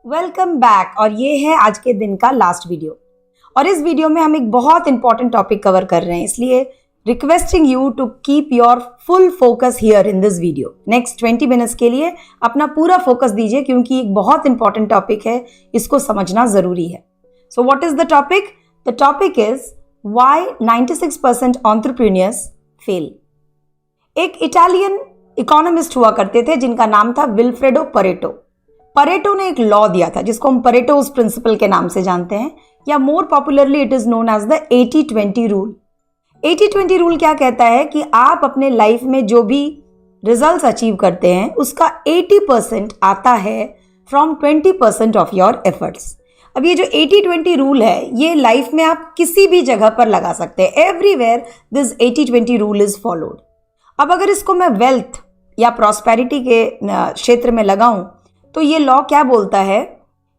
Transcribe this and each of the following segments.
Welcome back. और ये है आज के दिन का लास्ट वीडियो। और इस वीडियो में हम एक बहुत इंपॉर्टेंट टॉपिक कवर कर रहे हैं, इसलिए requesting you to keep your full focus here in this video. Next 20 minutes के लिए अपना पूरा फोकस दीजिए, क्योंकि एक बहुत इंपॉर्टेंट टॉपिक है, इसको समझना जरूरी है। So what is the topic? The topic is why 96% entrepreneurs fail. एक इटालियन इकोनॉमिस्ट हुआ करते थे जिनका नाम था विल्फ्रेडो परेटो। परेटो ने एक लॉ दिया था जिसको हम परेटोज प्रिंसिपल के नाम से जानते हैं, या more popularly it is known as the 80-20 rule. 80-20 rule क्या कहता है कि आप अपने लाइफ में जो भी रिजल्ट्स अचीव करते हैं उसका 80% आता है फ्रॉम 20% ऑफ योर एफर्ट्स। अब ये जो 80-20 रूल है ये लाइफ में आप किसी भी जगह पर लगा सकते हैं। Everywhere this 80-20 rule is followed. अब अगर इसको मैं वेल्थ या प्रॉस्पेरिटी के क्षेत्र में लगाऊं तो ये लॉ क्या बोलता है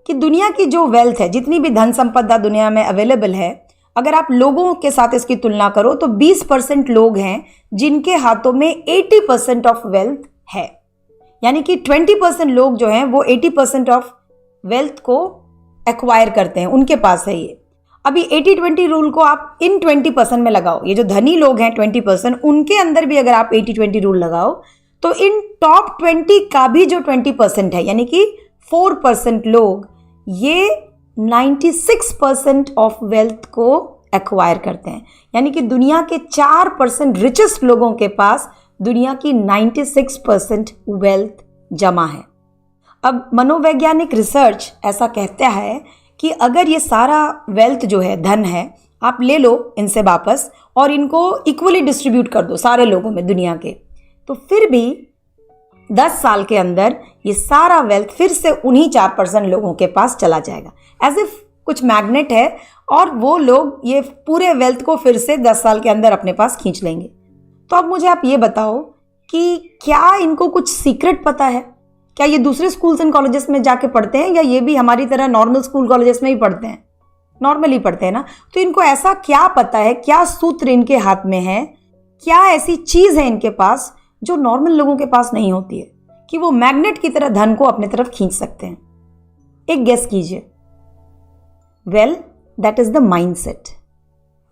कि दुनिया की जो वेल्थ है, जितनी भी धन संपदा दुनिया में अवेलेबल है, अगर आप लोगों के साथ इसकी तुलना करो तो 20% लोग हैं जिनके हाथों में 80% ऑफ वेल्थ है। यानी कि 20% लोग जो हैं वो 80% ऑफ वेल्थ को एक्वायर करते हैं, उनके पास है ये। अभी 80-20 रूल को आप इन 20% में लगाओ। ये जो धनी लोग हैं 20%, उनके अंदर भी अगर आप 80-20 रूल लगाओ तो इन टॉप 20 का भी जो 20% है, यानी कि 4% लोग, ये 96% ऑफ वेल्थ को एक्वायर करते हैं। यानी कि दुनिया के 4% रिचेस्ट लोगों के पास दुनिया की 96% वेल्थ जमा है। अब मनोवैज्ञानिक रिसर्च ऐसा कहता है कि अगर ये सारा वेल्थ जो है, धन है, आप ले लो इनसे वापस और इनको इक्वली डिस्ट्रीब्यूट कर दो सारे लोगों में दुनिया के, तो फिर भी 10 साल के अंदर ये सारा वेल्थ फिर से उन्हीं 4% लोगों के पास चला जाएगा। एज इफ कुछ मैग्नेट है और वो लोग ये पूरे वेल्थ को फिर से 10 साल के अंदर अपने पास खींच लेंगे। तो अब मुझे आप ये बताओ कि क्या इनको कुछ सीक्रेट पता है? क्या ये दूसरे स्कूल्स एंड कॉलेजेस में जाके पढ़ते हैं, या ये भी हमारी तरह नॉर्मल स्कूल कॉलेजेस में ही पढ़ते हैं? नॉर्मली पढ़ते हैं ना। तो इनको ऐसा क्या पता है, क्या सूत्र इनके हाथ में है, क्या ऐसी चीज है इनके पास जो नॉर्मल लोगों के पास नहीं होती है, कि वो मैग्नेट की तरह धन को अपने तरफ खींच सकते हैं? एक गेस कीजिए। Well, that is the mindset.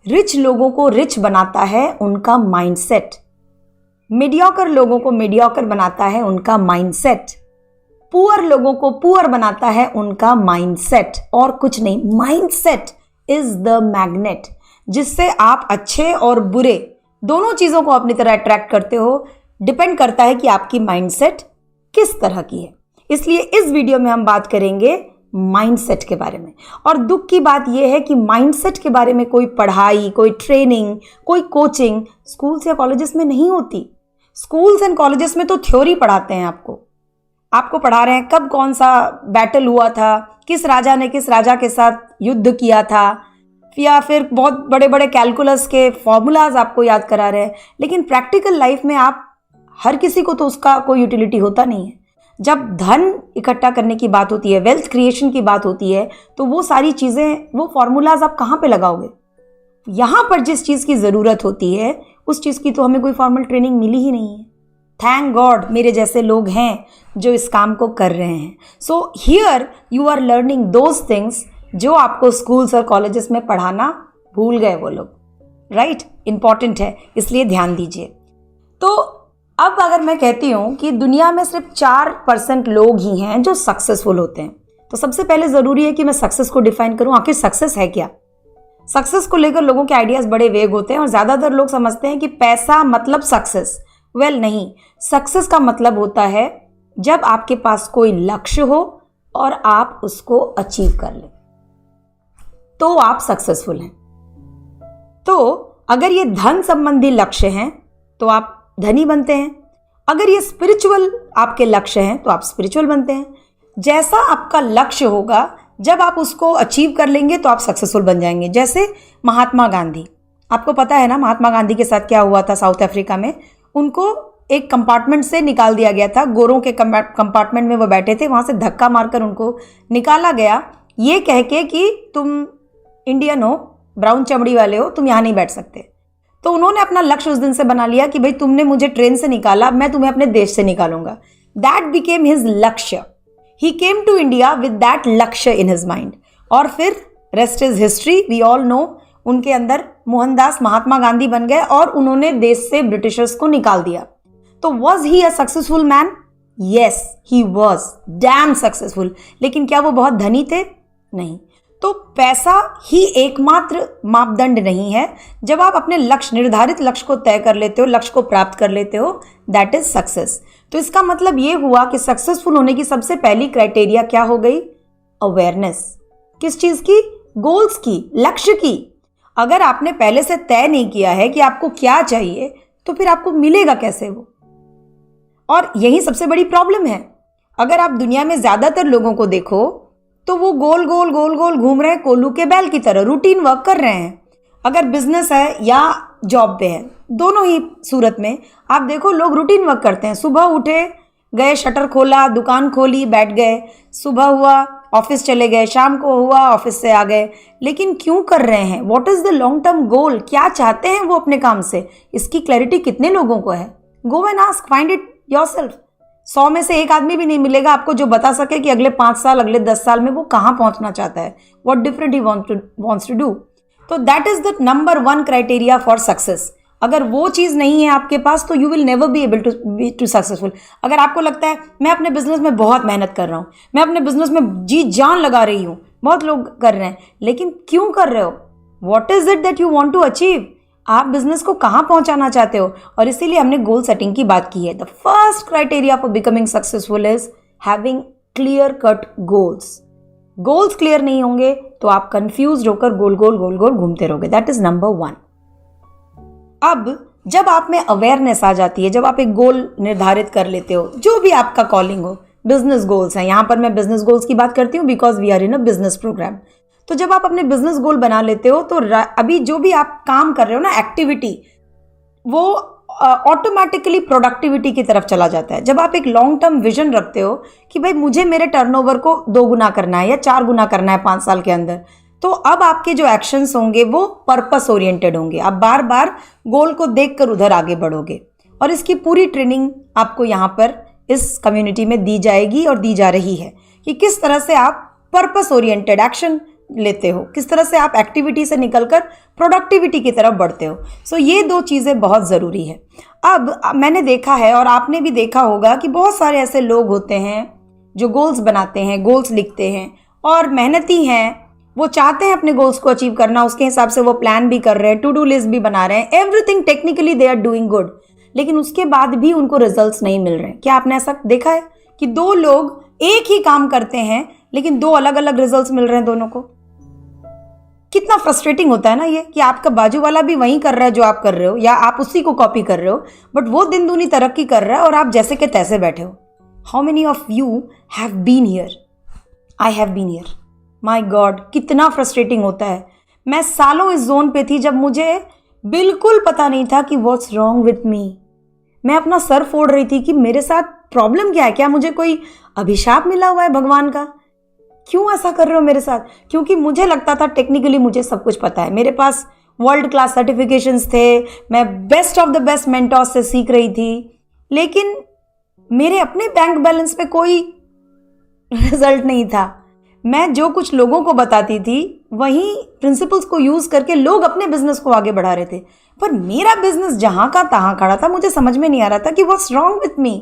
Rich लोगों को रिच बनाता है उनका माइंडसेट। मीडियोकर लोगों को मीडियोकर बनाता है उनका माइंडसेट। पुअर लोगों को पुअर बनाता है उनका माइंडसेट, और कुछ नहीं। माइंडसेट इज द मैग्नेट जिससे आप अच्छे और बुरे दोनों चीजों को अपनी तरह अट्रैक्ट करते हो। डिपेंड करता है कि आपकी माइंडसेट किस तरह की है। इसलिए इस वीडियो में हम बात करेंगे माइंडसेट के बारे में। और दुख की बात यह है कि माइंडसेट के बारे में कोई पढ़ाई, कोई ट्रेनिंग, कोई कोचिंग स्कूल्स या कॉलेजेस में नहीं होती। स्कूल्स एंड कॉलेजेस में तो थ्योरी पढ़ाते हैं, आपको पढ़ा रहे हैं कब कौन सा बैटल हुआ था, किस राजा ने किस राजा के साथ युद्ध किया था, या फिर बहुत बड़े बड़े कैलकुलस के फॉर्मूलाज आपको याद करा रहे हैं। लेकिन प्रैक्टिकल लाइफ में आप हर किसी को तो उसका कोई यूटिलिटी होता नहीं है। जब धन इकट्ठा करने की बात होती है, वेल्थ क्रिएशन की बात होती है, तो वो सारी चीज़ें, वो फॉर्मूलाज आप कहाँ पे लगाओगे? यहाँ पर जिस चीज़ की ज़रूरत होती है उस चीज़ की तो हमें कोई फॉर्मल ट्रेनिंग मिली ही नहीं है। थैंक गॉड मेरे जैसे लोग हैं जो इस काम को कर रहे हैं। So here you are learning those things जो आपको स्कूल्स और कॉलेजेस में पढ़ाना भूल गए वो लोग, राइट? इंपॉर्टेंट है, इसलिए ध्यान दीजिए। तो अब अगर मैं कहती हूँ कि दुनिया में सिर्फ 4% लोग ही हैं जो सक्सेसफुल होते हैं, तो सबसे पहले ज़रूरी है कि मैं सक्सेस को डिफाइन करूँ। आखिर सक्सेस है क्या? सक्सेस को लेकर लोगों के आइडियाज़ बड़े वेग होते हैं और ज़्यादातर लोग समझते हैं कि पैसा मतलब सक्सेस। वेल नहीं, सक्सेस का मतलब होता है जब आपके पास कोई लक्ष्य हो और आप उसको अचीव कर लें, तो आप सक्सेसफुल हैं। तो अगर ये धन संबंधी लक्ष्य हैं तो आप धनी बनते हैं। अगर ये स्पिरिचुअल आपके लक्ष्य हैं तो आप स्पिरिचुअल बनते हैं। जैसा आपका लक्ष्य होगा, जब आप उसको अचीव कर लेंगे तो आप सक्सेसफुल बन जाएंगे। जैसे महात्मा गांधी, आपको पता है ना महात्मा गांधी के साथ क्या हुआ था साउथ अफ्रीका में? उनको एक कंपार्टमेंट से निकाल दिया गया था। गोरों के कंपार्टमेंट में वो बैठे थे, वहां से धक्का मारकर उनको निकाला गया, ये कह के कि तुम इंडियन हो, ब्राउन चमड़ी वाले हो, तुम यहाँ नहीं बैठ सकते। तो उन्होंने अपना लक्ष्य उस दिन से बना लिया कि भाई तुमने मुझे ट्रेन से निकाला, मैं तुम्हें अपने देश से निकालूंगा। That became his lakshya. He came to India with that lakshya in his mind, और फिर rest is history, we all know. उनके अंदर मोहनदास महात्मा गांधी बन गए और उन्होंने देश से ब्रिटिशर्स को निकाल दिया। तो was he a successful man? Yes, he was damn successful. लेकिन क्या वो बहुत धनी थे? नहीं। तो पैसा ही एकमात्र मापदंड नहीं है। जब आप अपने लक्ष्य, निर्धारित लक्ष्य को तय कर लेते हो, लक्ष्य को प्राप्त कर लेते हो, दैट इज सक्सेस। तो इसका मतलब ये हुआ कि सक्सेसफुल होने की सबसे पहली क्राइटेरिया क्या हो गई? अवेयरनेस। किस चीज की? गोल्स की, लक्ष्य की। अगर आपने पहले से तय नहीं किया है कि आपको क्या चाहिए, तो फिर आपको मिलेगा कैसे वो? और यही सबसे बड़ी प्रॉब्लम है। अगर आप दुनिया में ज्यादातर लोगों को देखो तो वो गोल गोल गोल गोल घूम रहे हैं, कोल्हू के बैल की तरह रूटीन वर्क कर रहे हैं। अगर बिजनेस है या जॉब पे है, दोनों ही सूरत में आप देखो लोग रूटीन वर्क करते हैं। सुबह उठे, गए, शटर खोला, दुकान खोली, बैठ गए, सुबह हुआ ऑफिस चले गए, शाम को हुआ ऑफिस से आ गए। लेकिन क्यों कर रहे हैं? What is the long term goal? क्या चाहते हैं वो अपने काम से? इसकी क्लैरिटी कितने लोगों को है? Go and ask, find it yourself. 100 में से एक आदमी भी नहीं मिलेगा आपको जो बता सके कि अगले 5 साल, अगले 10 साल में वो कहाँ पहुंचना चाहता है, what different he wants to do. तो that is the number 1 criteria for success. अगर वो चीज नहीं है आपके पास तो you will never be able to successful. अगर आपको लगता है मैं अपने बिजनेस में बहुत मेहनत कर रहा हूँ, मैं अपने बिजनेस में जी जान लगा रही हूँ, बहुत लोग कर रहे हैं, लेकिन क्यों कर रहे हो? What is it that you want to achieve? आप बिजनेस को कहाँ पहुंचाना चाहते हो? और इसीलिए हमने गोल सेटिंग की बात की है। The first criteria for becoming successful is having clear cut goals. Goals clear नहीं होंगे तो आप कंफ्यूज होकर गोल गोल घूमते रहोगे। That is number 1। अब जब आप में अवेयरनेस आ जाती है, जब आप एक गोल निर्धारित कर लेते हो, जो भी आपका कॉलिंग हो, बिजनेस गोल्स हैं, यहां पर मैं बिजनेस गोल्स की बात करती हूँ because we are in a business program. तो जब आप अपने बिजनेस गोल बना लेते हो तो अभी जो भी आप काम कर रहे हो ना, एक्टिविटी, वो ऑटोमेटिकली प्रोडक्टिविटी की तरफ चला जाता है। जब आप एक लॉन्ग टर्म विजन रखते हो कि भाई मुझे मेरे टर्नओवर को 2 गुना करना है या 4 गुना करना है 5 साल के अंदर, तो अब आपके जो एक्शंस होंगे वो पर्पस ओरिएंटेड होंगे। आप बार बार गोल को देखकर उधर आगे बढ़ोगे। और इसकी पूरी ट्रेनिंग आपको यहाँ पर इस कम्युनिटी में दी जाएगी और दी जा रही है कि किस तरह से आप पर्पस ओरिएंटेड एक्शन लेते हो, किस तरह से आप एक्टिविटी से निकलकर प्रोडक्टिविटी की तरफ बढ़ते हो। सो ये 2 चीज़ें बहुत ज़रूरी है। अब मैंने देखा है और आपने भी देखा होगा कि बहुत सारे ऐसे लोग होते हैं जो गोल्स बनाते हैं, गोल्स लिखते हैं और मेहनती हैं, वो चाहते हैं अपने गोल्स को अचीव करना, उसके हिसाब से वो प्लान भी कर रहे हैं, टू डू लिस्ट भी बना रहे हैं, everything technically they are doing good, लेकिन उसके बाद भी उनको रिजल्ट्स नहीं मिल रहे। क्या आपने ऐसा देखा है कि 2 लोग एक ही काम करते हैं लेकिन 2 अलग अलग रिजल्ट्स मिल रहे हैं दोनों को? कितना फ्रस्ट्रेटिंग होता है ना ये, कि आपका बाजू वाला भी वही कर रहा है जो आप कर रहे हो, या आप उसी को कॉपी कर रहे हो, बट वो दिन दूनी तरक्की कर रहा है और आप जैसे के तैसे बैठे हो। How many of you have been here? I have been here. My god, कितना फ्रस्ट्रेटिंग होता है। मैं सालों इस जोन पे थी जब मुझे बिल्कुल पता नहीं था कि व्हाट्स रॉन्ग विथ मी। मैं अपना सर फोड़ रही थी कि मेरे साथ प्रॉब्लम क्या है, क्या मुझे कोई अभिशाप मिला हुआ है भगवान का? क्यों ऐसा कर रहे हो मेरे साथ? क्योंकि मुझे लगता था टेक्निकली मुझे सब कुछ पता है, मेरे पास वर्ल्ड क्लास सर्टिफिकेशंस थे, मैं best of the best mentors से सीख रही थी, लेकिन मेरे अपने बैंक बैलेंस में कोई रिजल्ट नहीं था। मैं जो कुछ लोगों को बताती थी वही प्रिंसिपल्स को यूज करके लोग अपने बिजनेस को आगे बढ़ा रहे थे, पर मेरा बिजनेस जहां का तहां खड़ा था। मुझे समझ में नहीं आ रहा था कि what's wrong with me.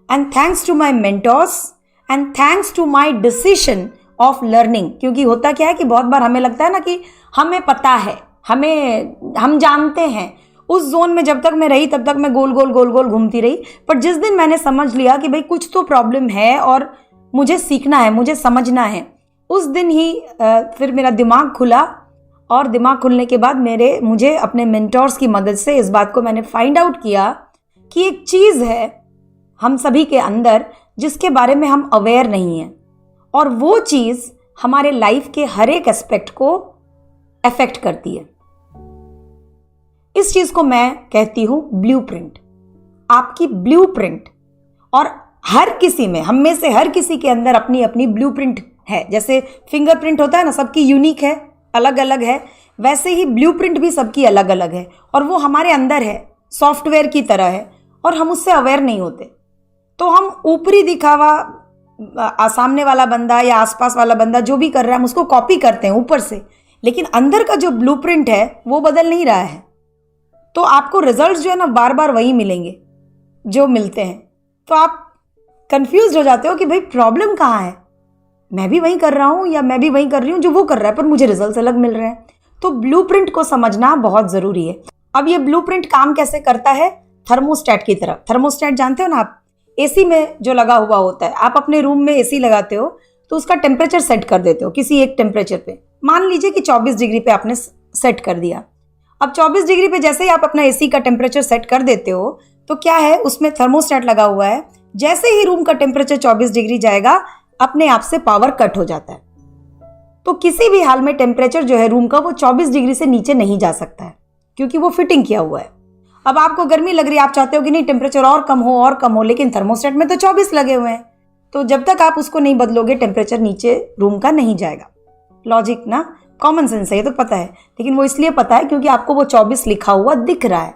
And thanks to my mentors and thanks to my decision of learning, क्योंकि होता क्या है कि बहुत बार हमें लगता है ना कि हमें पता है, हम जानते हैं। उस जोन में जब तक मैं रही तब तक मैं गोल गोल घूमती रही, पर जिस दिन मैंने समझ लिया कि भाई कुछ तो प्रॉब्लम है और मुझे सीखना है, मुझे समझना है, उस दिन ही फिर मेरा दिमाग खुला। और दिमाग खुलने के बाद मुझे अपने मेंटोर्स की मदद से इस बात को मैंने फाइंड आउट किया कि एक चीज़ है हम सभी के अंदर जिसके बारे में हम अवेयर नहीं हैं, और वो चीज़ हमारे लाइफ के हर एक एस्पेक्ट को अफेक्ट करती है। इस चीज़ को मैं कहती हूँ ब्लूप्रिंट। आपकी ब्लूप्रिंट, और हर किसी में, हम में से हर किसी के अंदर अपनी अपनी ब्लूप्रिंट है। जैसे फिंगरप्रिंट होता है ना, सबकी यूनिक है, अलग अलग है, वैसे ही ब्लूप्रिंट भी सबकी अलग अलग है, और वो हमारे अंदर है, सॉफ्टवेयर की तरह है, और हम उससे अवेयर नहीं होते। तो हम ऊपरी दिखावा सामने वाला बंदा या आसपास वाला बंदा जो भी कर रहा है हम उसको कॉपी करते हैं ऊपर से, लेकिन अंदर का जो ब्लूप्रिंट है वो बदल नहीं रहा है। तो आपको रिजल्ट्स जो है ना बार बार वही मिलेंगे जो मिलते हैं। तो आप कंफ्यूज हो जाते हो कि भाई प्रॉब्लम कहाँ है, मैं भी वही कर रहा हूँ या मैं भी वही कर रही हूँ जो वो कर रहा है, पर मुझे रिजल्ट्स अलग मिल रहे हैं। तो ब्लूप्रिंट को समझना बहुत ज़रूरी है। अब ये ब्लूप्रिंट काम कैसे करता है? थर्मोस्टेट की तरह। थर्मोस्टेट जानते हो ना आप, एसी में जो लगा हुआ होता है। आप अपने रूम में एसी लगाते हो तो उसका टेम्परेचर सेट कर देते हो किसी एक टेम्परेचर पे। मान लीजिए कि 24 डिग्री पे आपने सेट कर दिया। अब 24 डिग्री पे जैसे ही आप अपना एसी का टेम्परेचर सेट कर देते हो तो क्या है, उसमें थर्मोस्टेट लगा हुआ है। जैसे ही रूम का टेम्परेचर 24 डिग्री जाएगा अपने आप से पावर कट हो जाता है। तो किसी भी हाल में टेम्परेचर जो है रूम का वो 24 डिग्री से नीचे नहीं जा सकता है, क्योंकि वो फिटिंग किया हुआ है। अब आपको गर्मी लग रही है, आप चाहते हो कि नहीं टेम्परेचर और कम हो, लेकिन थर्मोस्टेट में तो 24 लगे हुए हैं। तो जब तक आप उसको नहीं बदलोगे टेम्परेचर नीचे रूम का नहीं जाएगा। लॉजिक ना, कॉमन सेंस है, ये तो पता है, लेकिन वो इसलिए पता है क्योंकि आपको वो 24 लिखा हुआ दिख रहा है।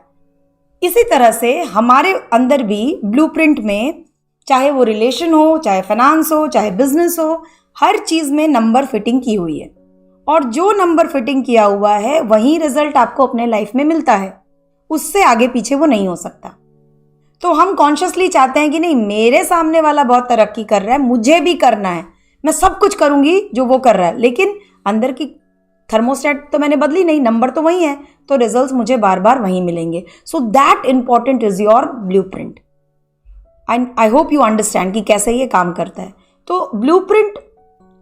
इसी तरह से हमारे अंदर भी ब्लूप्रिंट में, चाहे वो रिलेशन हो, चाहे फाइनेंस हो, चाहे बिजनेस हो, हर चीज में नंबर फिटिंग की हुई है। और जो नंबर फिटिंग किया हुआ है वही रिजल्ट आपको अपने लाइफ में मिलता है, उससे आगे पीछे वो नहीं हो सकता। तो हम कॉन्शियसली चाहते हैं कि नहीं, मेरे सामने वाला बहुत तरक्की कर रहा है, मुझे भी करना है, मैं सब कुछ करूंगी जो वो कर रहा है, लेकिन अंदर की थर्मोस्टेट तो मैंने बदली नहीं, नंबर तो वही है, तो रिजल्ट्स मुझे बार बार वही मिलेंगे। So that important is your blueprint. I hope you understand कि कैसे ये काम करता है। तो ब्लूप्रिंट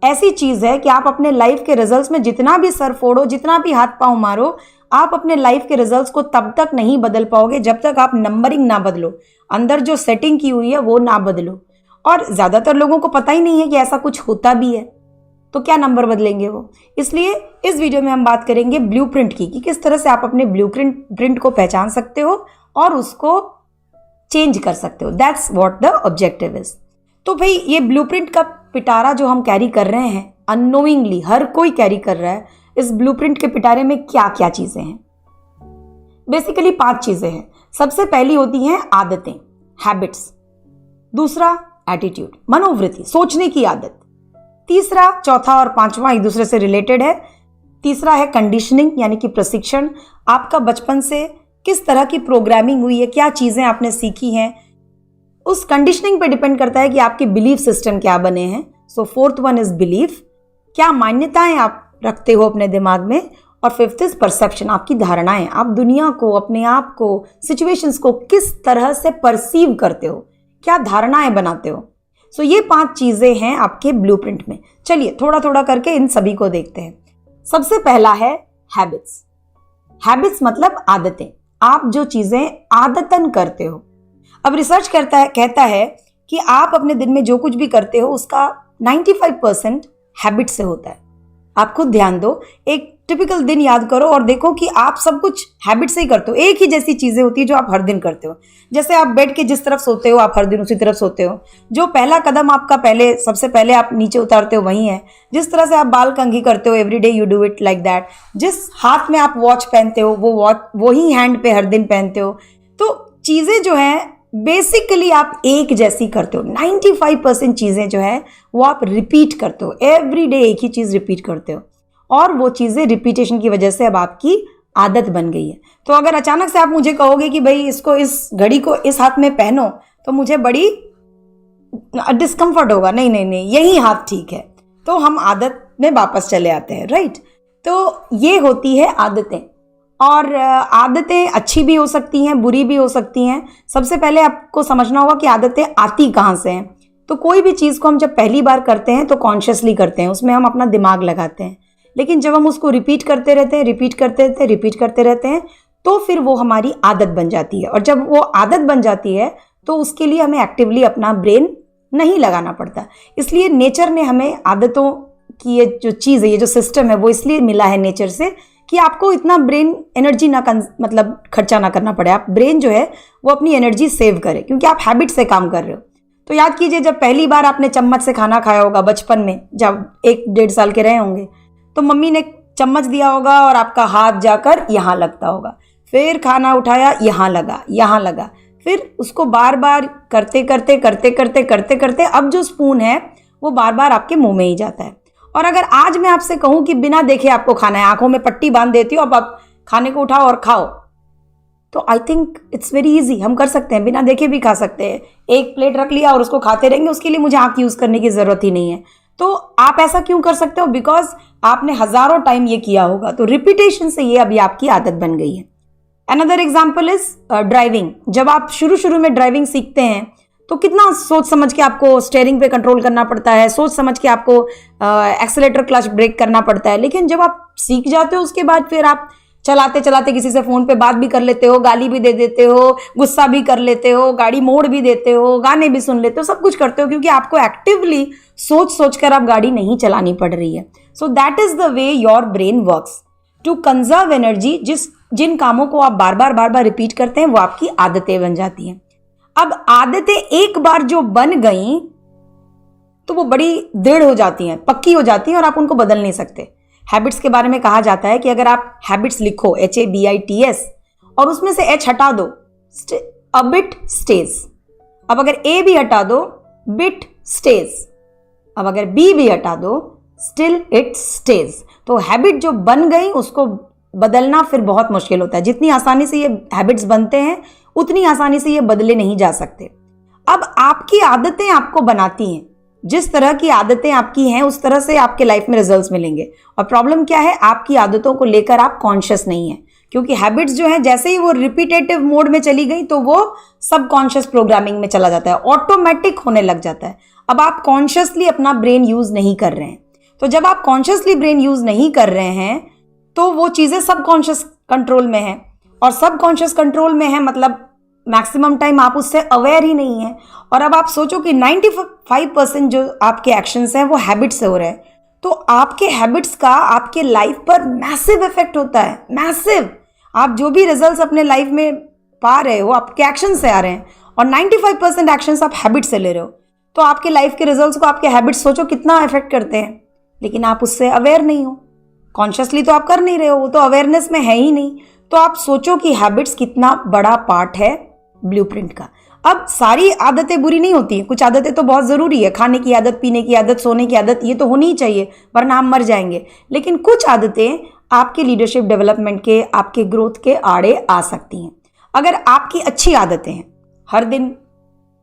ऐसी चीज है कि आप अपने लाइफ के रिजल्ट्स में जितना भी सर फोड़ो, जितना भी हाथ पांव मारो, आप अपने लाइफ के रिजल्ट्स को तब तक नहीं बदल पाओगे जब तक आप नंबरिंग ना बदलो, अंदर जो सेटिंग की हुई है वो ना बदलो। और ज्यादातर लोगों को पता ही नहीं है कि ऐसा कुछ होता भी है, तो क्या नंबर बदलेंगे वो। इसलिए इस वीडियो में हम बात करेंगे ब्लूप्रिंट की, कि किस तरह से आप अपने ब्लूप्रिंट को पहचान सकते हो और उसको चेंज कर सकते हो। That's what the objective is. तो भाई ये ब्लूप्रिंट का पिटारा जो हम कैरी कर रहे हैं, अननोइंगली हर कोई कैरी कर रहा है, इस ब्लूप्रिंट के पिटारे में क्या क्या चीजें हैं? बेसिकली 5 चीजें हैं। सबसे पहली होती हैं आदतें, हैबिट्स। दूसरा एटीट्यूड, मनोवृत्ति, सोचने की आदत। तीसरा, चौथा और पांचवा एक दूसरे से रिलेटेड है। तीसरा है कंडीशनिंग, यानी कि प्रशिक्षण। आपका बचपन से किस तरह की प्रोग्रामिंग हुई है, क्या चीजें आपने सीखी हैं, उस कंडीशनिंग पे डिपेंड करता है कि आपके बिलीफ सिस्टम क्या बने हैं। सो फोर्थ वन इज बिलीफ, क्या मान्यताएं आप रखते हो अपने दिमाग में। और फिफ्थ इज परसेप्शन, आपकी धारणाएं, आप दुनिया को, अपने आप को, सिचुएशंस को किस तरह से परसीव करते हो, क्या धारणाएं बनाते हो। सो ये 5 चीजें हैं आपके ब्लूप्रिंट में। चलिए थोड़ा थोड़ा करके इन सभी को देखते हैं। सबसे पहला है हैबिट्स। हैबिट्स मतलब आदतें, आप जो चीजें आदतन करते हो। अब रिसर्च कहता है कि आप अपने दिन में जो कुछ भी करते हो उसका 95% हैबिट से होता है। आप खुद ध्यान दो, एक टिपिकल दिन याद करो और देखो कि आप सब कुछ हैबिट से ही करते हो। एक ही जैसी चीजें होती है जो आप हर दिन करते हो। जैसे आप बेड के जिस तरफ सोते हो आप हर दिन उसी तरफ सोते हो। जो पहला कदम आपका सबसे पहले आप नीचे उतारते हो वही है। जिस तरह से आप बाल कंघी करते हो, every day you do it like that. जिस हाथ में आप वॉच पहनते हो वो ही हैंड पे हर दिन पहनते हो। तो चीजें जो है बेसिकली आप एक जैसी करते हो। 95% चीजें जो है वो आप रिपीट करते हो, एवरी डे एक ही चीज रिपीट करते हो, और वो चीजें रिपीटेशन की वजह से अब आपकी आदत बन गई है। तो अगर अचानक से आप मुझे कहोगे कि भाई इसको, इस घड़ी को इस हाथ में पहनो, तो मुझे बड़ी डिस्कम्फर्ट होगा। नहीं, यही हाथ ठीक है। तो हम आदत में वापस चले आते हैं, राइट। तो ये होती है आदतें। और आदतें अच्छी भी हो सकती हैं, बुरी भी हो सकती हैं। सबसे पहले आपको समझना होगा कि आदतें आती कहाँ से हैं। तो कोई भी चीज़ को हम जब पहली बार करते हैं तो कॉन्शियसली करते हैं, उसमें हम अपना दिमाग लगाते हैं। लेकिन जब हम उसको रिपीट करते रहते हैं तो फिर वो हमारी आदत बन जाती है। और जब वो आदत बन जाती है तो उसके लिए हमें एक्टिवली अपना ब्रेन नहीं लगाना पड़ता। इसलिए नेचर ने हमें आदतों की ये जो चीज़ है, ये जो सिस्टम है, वो इसलिए मिला है नेचर से कि आपको इतना ब्रेन एनर्जी मतलब खर्चा ना करना पड़े। आप ब्रेन जो है वो अपनी एनर्जी सेव करे, क्योंकि आप हैबिट से काम कर रहे हो। तो याद कीजिए, जब पहली बार आपने चम्मच से खाना खाया होगा बचपन में, जब 1-1.5 साल के रहे होंगे, तो मम्मी ने चम्मच दिया होगा और आपका हाथ जाकर यहाँ लगता होगा। फिर खाना उठाया, यहाँ लगा, फिर उसको बार बार करते करते करते करते करते करते अब जो स्पून है वो बार बार आपके मुंह में ही जाता है। और अगर आज मैं आपसे कहूं कि बिना देखे आपको खाना है, आंखों में पट्टी बांध देती हो, अब आप खाने को उठाओ और खाओ, तो I think it's very easy, हम कर सकते हैं, बिना देखे भी खा सकते हैं। एक प्लेट रख लिया और उसको खाते रहेंगे, उसके लिए मुझे आंख यूज करने की जरूरत ही नहीं है। तो आप ऐसा क्यों कर सकते हो? बिकॉज आपने हजारों टाइम ये किया होगा, तो रिपीटेशन से ये अभी आपकी आदत बन गई है। Another example is driving. जब आप शुरू शुरू में ड्राइविंग सीखते हैं तो कितना सोच समझ के आपको स्टीयरिंग पे कंट्रोल करना पड़ता है, सोच समझ के आपको एक्सेलेरेटर क्लच ब्रेक करना पड़ता है। लेकिन जब आप सीख जाते हो उसके बाद फिर आप चलाते चलाते किसी से फोन पे बात भी कर लेते हो, गाली भी दे देते हो, गुस्सा भी कर लेते हो, गाड़ी मोड़ भी देते हो, गाने भी सुन लेते हो, सब कुछ करते हो, क्योंकि आपको एक्टिवली सोच सोच कर आप गाड़ी नहीं चलानी पड़ रही है। So that is the way your brain works to conserve energy. जिन कामों को आप बार बार रिपीट करते हैं वो आपकी आदतें बन जाती हैं। अब आदतें एक बार जो बन गई तो वो बड़ी दृढ़ हो जाती हैं, पक्की हो जाती हैं और आप उनको बदल नहीं सकते। हैबिट्स के बारे में कहा जाता है कि अगर आप हैबिट्स लिखो HABITS और उसमें से H हटा दो, अ बिट स्टेज। अब अगर A भी हटा दो, बिट स्टेज। अब अगर B भी हटा दो, स्टिल इट स्टेज। तो हैबिट जो बन गई उसको बदलना फिर बहुत मुश्किल होता है। जितनी आसानी से ये हैबिट्स बनते हैं उतनी आसानी से ये बदले नहीं जा सकते। अब आपकी आदतें आपको बनाती हैं, जिस तरह की आदतें आपकी हैं उस तरह से आपके लाइफ में रिजल्ट्स मिलेंगे। और प्रॉब्लम क्या है, आपकी आदतों को लेकर आप कॉन्शियस नहीं है, क्योंकि हैबिट्स जो है जैसे ही वो रिपीटेटिव मोड में चली गई तो वो सबकॉन्शियस प्रोग्रामिंग में चला जाता है, ऑटोमेटिक होने लग जाता है। अब आप कॉन्शियसली अपना ब्रेन यूज नहीं कर रहे हैं। तो जब आप कॉन्शियसली ब्रेन यूज नहीं कर रहे हैं तो वो चीजें सबकॉन्शियस कंट्रोल में है, और सबकॉन्शियस कंट्रोल में है मतलब मैक्सिमम टाइम आप उससे अवेयर ही नहीं है। और अब आप सोचो कि 95% जो आपके एक्शंस हैं वो हैबिट से हो रहे हैं, तो आपके हैबिट्स का आपके लाइफ पर मैसिव इफेक्ट होता है, मैसिव। आप जो भी रिजल्ट्स अपने लाइफ में पा रहे हो आपके एक्शन से आ रहे हैं, और 95% एक्शंस आप हैबिट से ले रहे हो। तो आपके लाइफ के रिजल्ट्स को आपके हैबिट्स सोचो कितना इफेक्ट करते हैं, लेकिन आप उससे अवेयर नहीं हो। कॉन्शियसली तो आप कर नहीं रहे हो, वो तो अवेयरनेस में है ही नहीं। तो आप सोचो कि हैबिट्स कितना बड़ा पार्ट है ब्लूप्रिंट का। अब सारी आदतें बुरी नहीं होती हैं, कुछ आदतें तो बहुत ज़रूरी है, खाने की आदत, पीने की आदत, सोने की आदत, ये तो होनी ही चाहिए वरना हम मर जाएंगे। लेकिन कुछ आदतें आपके लीडरशिप डेवलपमेंट के, आपके ग्रोथ के आड़े आ सकती हैं। अगर आपकी अच्छी आदतें हैं, हर दिन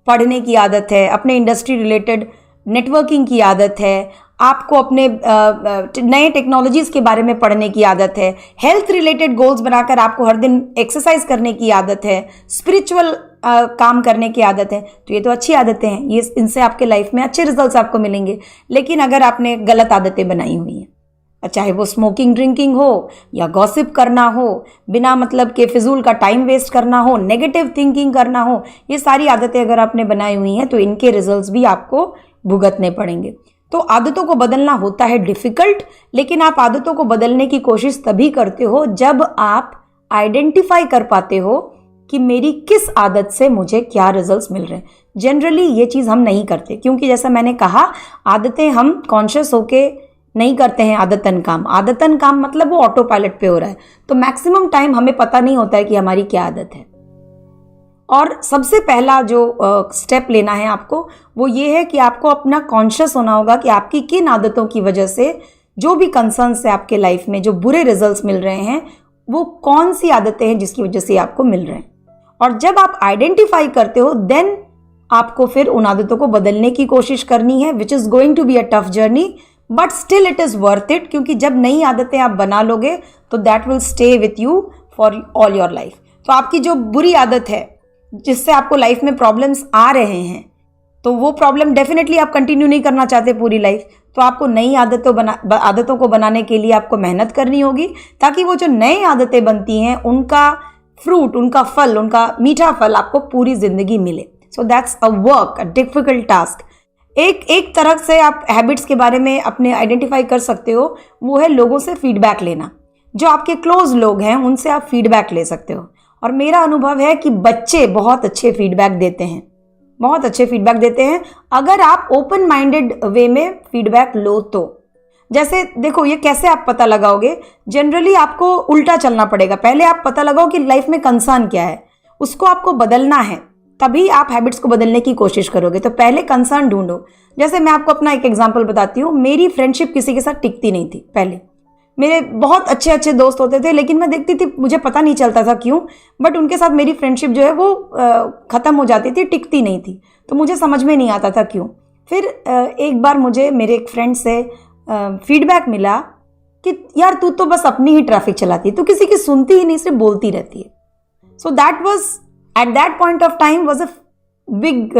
पढ़ने की आदत है, अपने इंडस्ट्री रिलेटेड नेटवर्किंग की आदत है, आपको अपने नए टेक्नोलॉजीज के बारे में पढ़ने की आदत है, हेल्थ रिलेटेड गोल्स बनाकर आपको हर दिन एक्सरसाइज करने की आदत है, स्पिरिचुअल काम करने की आदत है, तो ये तो अच्छी आदतें हैं, ये इनसे आपके लाइफ में अच्छे रिजल्ट्स आपको मिलेंगे। लेकिन अगर आपने गलत आदतें बनाई हुई हैं, चाहे वो स्मोकिंग ड्रिंकिंग हो या गॉसिप करना हो, बिना मतलब के फिजूल का टाइम वेस्ट करना हो, नेगेटिव थिंकिंग करना हो, ये सारी आदतें अगर आपने बनाई हुई हैं तो इनके रिजल्ट्स भी आपको भुगतने पड़ेंगे। तो आदतों को बदलना होता है डिफिकल्ट, लेकिन आप आदतों को बदलने की कोशिश तभी करते हो जब आप आइडेंटिफाई कर पाते हो कि मेरी किस आदत से मुझे क्या रिजल्ट्स मिल रहे हैं। जनरली ये चीज़ हम नहीं करते, क्योंकि जैसा मैंने कहा आदतें हम कॉन्शियस होके नहीं करते हैं। आदतन काम मतलब वो ऑटो पायलट पे हो रहा है, तो मैक्सिमम टाइम हमें पता नहीं होता है कि हमारी क्या आदत है। और सबसे पहला जो स्टेप लेना है आपको वो ये है कि आपको अपना कॉन्शियस होना होगा कि आपकी किन आदतों की वजह से जो भी कंसर्न्स है आपके लाइफ में, जो बुरे रिजल्ट्स मिल रहे हैं, वो कौन सी आदतें हैं जिसकी वजह से आपको मिल रहे हैं। और जब आप आइडेंटिफाई करते हो देन आपको फिर उन आदतों को बदलने की कोशिश करनी है, which is going to be a tough journey, but still it is worth it, क्योंकि जब नई आदतें आप बना लोगे तो that will stay with you for all your life. तो आपकी जो बुरी आदत है जिससे आपको लाइफ में प्रॉब्लम्स आ रहे हैं, तो वो प्रॉब्लम डेफिनेटली आप कंटिन्यू नहीं करना चाहते पूरी लाइफ, तो आपको नई आदतों को बनाने के लिए आपको मेहनत करनी होगी, ताकि वो जो नई आदतें बनती हैं उनका फ्रूट, उनका फल, उनका मीठा फल आपको पूरी जिंदगी मिले। So that's a work, a difficult task. एक तरह से आप हैबिट्स के बारे में अपने आइडेंटिफाई कर सकते हो, वो है लोगों से फीडबैक लेना। जो आपके क्लोज लोग हैं उनसे आप फीडबैक ले सकते हो। और मेरा अनुभव है कि बच्चे बहुत अच्छे फीडबैक देते हैं, बहुत अच्छे फीडबैक देते हैं, अगर आप ओपन माइंडेड वे में फीडबैक लो तो। जैसे देखो, ये कैसे आप पता लगाओगे? जनरली आपको उल्टा चलना पड़ेगा। पहले आप पता लगाओ कि लाइफ में कंसर्न क्या है, उसको आपको बदलना है। तभी आप हैबिट्स को बदलने की कोशिश करोगे। तो पहले कंसर्न ढूंढो। जैसे मैं आपको अपना एक एग्जांपल बताती हूँ, मेरी फ्रेंडशिप किसी के साथ टिकती नहीं थी। पहले मेरे बहुत अच्छे अच्छे दोस्त होते थे, लेकिन मैं देखती थी, मुझे पता नहीं चलता था क्यों, बट उनके साथ मेरी फ्रेंडशिप जो है वो ख़त्म हो जाती थी, टिकती नहीं थी। तो मुझे समझ में नहीं आता था क्यों। फिर एक बार मुझे मेरे एक फ्रेंड से फीडबैक मिला कि यार तू तो बस अपनी ही ट्रैफिक चलाती है, तू किसी की सुनती ही नहीं, सिर्फ बोलती रहती है। So that was at that point of time was a big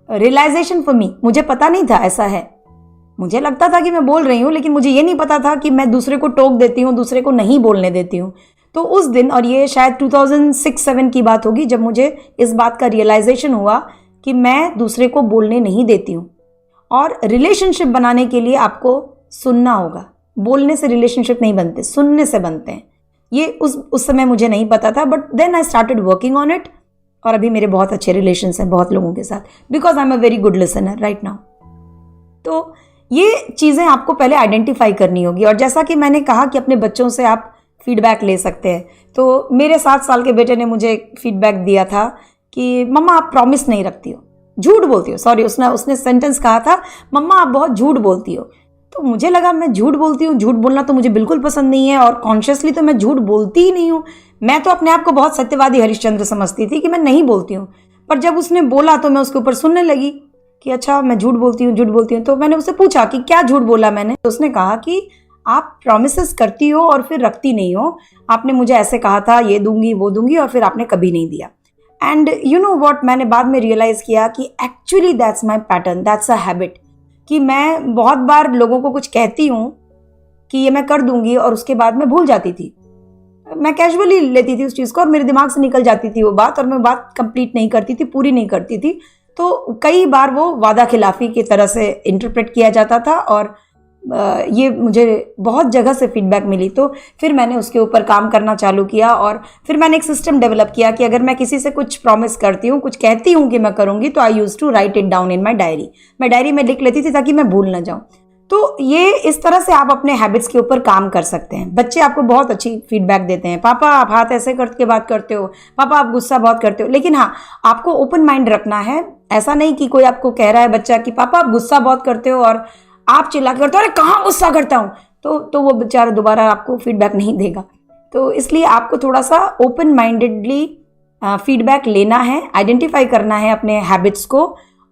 realisation for me. मुझे पता नहीं था ऐसा है। मुझे लगता था कि मैं बोल रही हूँ, लेकिन मुझे ये नहीं पता था कि मैं दूसरे को टोक देती हूँ, दूसरे को नहीं बोलने देती हूँ। तो उस दिन, और ये शायद 2006-07 की बात होगी, जब मुझे इस बात का रियलाइजेशन हुआ कि मैं दूसरे को बोलने नहीं देती हूँ। और रिलेशनशिप बनाने के लिए आपको सुनना होगा। बोलने से रिलेशनशिप नहीं बनते, सुनने से बनते हैं। ये उस समय मुझे नहीं पता था, but then I started working on it. और अभी मेरे बहुत अच्छे रिलेशंस हैं बहुत लोगों के साथ, because I am a very good listener right now. तो ये चीज़ें आपको पहले आइडेंटिफाई करनी होगी। और जैसा कि मैंने कहा कि अपने बच्चों से आप फीडबैक ले सकते हैं, तो मेरे 7 साल के बेटे ने मुझे फीडबैक दिया था कि मम्मा आप प्रॉमिस नहीं रखती हो, झूठ बोलती हो। सॉरी, उसने सेंटेंस कहा था, मम्मा आप बहुत झूठ बोलती हो। तो मुझे लगा मैं झूठ बोलती हूँ, झूठ बोलना तो मुझे बिल्कुल पसंद नहीं है, और कॉन्शियसली तो मैं झूठ बोलती ही नहीं हूँ। मैं तो अपने आप को बहुत सत्यवादी हरिश्चंद्र समझती थी कि मैं नहीं बोलती हूँ। पर जब उसने बोला तो मैं उसके ऊपर सुनने लगी कि अच्छा मैं झूठ बोलती हूँ, झूठ बोलती हूँ। तो मैंने उससे पूछा कि क्या झूठ बोला मैंने। तो उसने कहा कि आप प्रॉमिसेस करती हो और फिर रखती नहीं हो। आपने मुझे ऐसे कहा था, ये दूंगी वो दूंगी, और फिर आपने कभी नहीं दिया। एंड यू नो व्हाट, मैंने बाद में रियलाइज़ किया कि actually that's my pattern, that's a habit. कि मैं बहुत बार लोगों को कुछ कहती हूँ कि ये मैं कर दूंगी, और उसके बाद मैं भूल जाती थी। मैं कैजुअली लेती थी उस चीज़ को, और मेरे दिमाग से निकल जाती थी वो बात, और मैं बात कंप्लीट नहीं करती थी, पूरी नहीं करती थी। तो कई बार वो वादा खिलाफी की तरह से इंटरप्रेट किया जाता था, और ये मुझे बहुत जगह से फीडबैक मिली। तो फिर मैंने उसके ऊपर काम करना चालू किया, और फिर मैंने एक सिस्टम डेवलप किया कि अगर मैं किसी से कुछ प्रॉमिस करती हूँ, कुछ कहती हूँ कि मैं करूँगी, तो I use to write it down in my diary. मैं डायरी में लिख लेती थी ताकि मैं भूल ना जाऊँ। तो ये इस तरह से आप अपने हैबिट्स के ऊपर काम कर सकते हैं। बच्चे आपको बहुत अच्छी फीडबैक देते हैं, पापा आप हाथ ऐसे करके बात करते हो, पापा आप गुस्सा बहुत करते हो। लेकिन हाँ, आपको ओपन माइंड रखना है। ऐसा नहीं कि कोई आपको कह रहा है बच्चा कि पापा आप गुस्सा बहुत करते हो, और आप चिल्ला करते हो अरे कहाँ गुस्सा करता हूँ, तो वो बेचारा दोबारा आपको फीडबैक नहीं देगा। तो इसलिए आपको थोड़ा सा ओपन माइंडेडली फीडबैक लेना है, आइडेंटिफाई करना है अपने हैबिट्स को,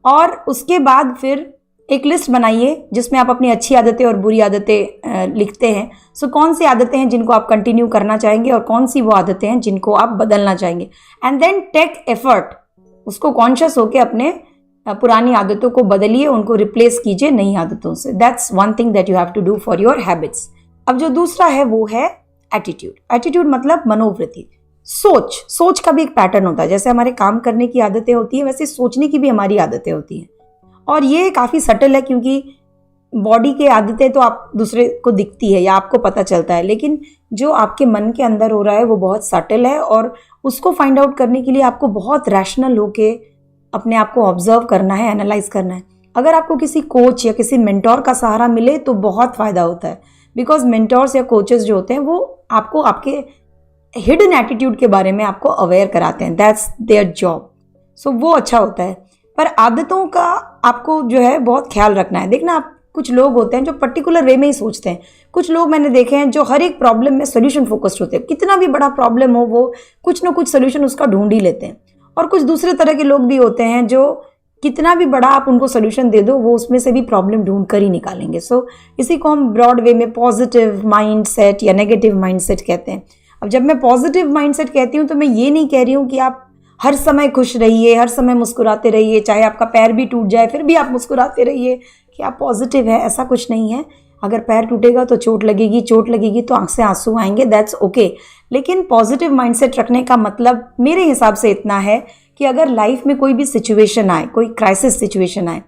और उसके बाद फिर एक लिस्ट बनाइए जिसमें आप अपनी अच्छी आदतें और बुरी आदतें लिखते हैं। सो कौन सी आदतें हैं जिनको आप कंटिन्यू करना चाहेंगे, और कौन सी वो आदतें हैं जिनको आप बदलना चाहेंगे। एंड देन टेक एफर्ट, उसको कॉन्शियस होकर अपने पुरानी आदतों को बदलिए, उनको रिप्लेस कीजिए नई आदतों से। That's one thing that you have to do for your habits. अब जो दूसरा है वो है एटीट्यूड। एटीट्यूड मतलब मनोवृत्ति, सोच का भी एक पैटर्न होता है। जैसे हमारे काम करने की आदतें होती है, वैसे सोचने की भी हमारी आदतें होती हैं। और ये काफ़ी सटल है, क्योंकि बॉडी के आदतें तो आप दूसरे को दिखती है या आपको पता चलता है, लेकिन जो आपके मन के अंदर हो रहा है वो बहुत सटल है, और उसको फाइंड आउट करने के लिए आपको बहुत रैशनल होके अपने आप को ऑब्जर्व करना है, एनालाइज करना है। अगर आपको किसी कोच या किसी मेंटोर का सहारा मिले तो बहुत फ़ायदा होता है, बिकॉज मेंटोर्स या कोचेस जो होते हैं वो आपको आपके हिडन एटीट्यूड के बारे में आपको अवेयर कराते हैं। That's their job. सो वो अच्छा होता है। पर आदतों का आपको जो है बहुत ख्याल रखना है। देखना, आप कुछ लोग होते हैं जो पर्टिकुलर वे में ही सोचते हैं। कुछ लोग मैंने देखे हैं जो हर एक प्रॉब्लम में सोल्यूशन फोकस्ड होते हैं। कितना भी बड़ा प्रॉब्लम हो, वो कुछ ना कुछ सोल्यूशन उसका ढूंढ ही लेते हैं। और कुछ दूसरे तरह के लोग भी होते हैं जो कितना भी बड़ा आप उनको सोल्यूशन दे दो, वो उसमें से भी प्रॉब्लम ढूंढ कर ही निकालेंगे। सो इसी को हम ब्रॉड वे में पॉजिटिव माइंडसेट या नेगेटिव माइंडसेट कहते हैं। अब जब मैं पॉजिटिव माइंडसेट कहती हूँ तो मैं ये नहीं कह रही हूँ कि आप हर समय खुश रहिए, हर समय मुस्कुराते रहिए, चाहे आपका पैर भी टूट जाए फिर भी आप मुस्कुराते रहिए कि आप पॉजिटिव है। ऐसा कुछ नहीं है। अगर पैर टूटेगा तो चोट लगेगी तो आंख से आंसू आएंगे, दैट्स ओके। लेकिन पॉजिटिव माइंडसेट रखने का मतलब मेरे हिसाब से इतना है कि अगर लाइफ में कोई भी सिचुएशन आए, कोई क्राइसिस सिचुएशन आए,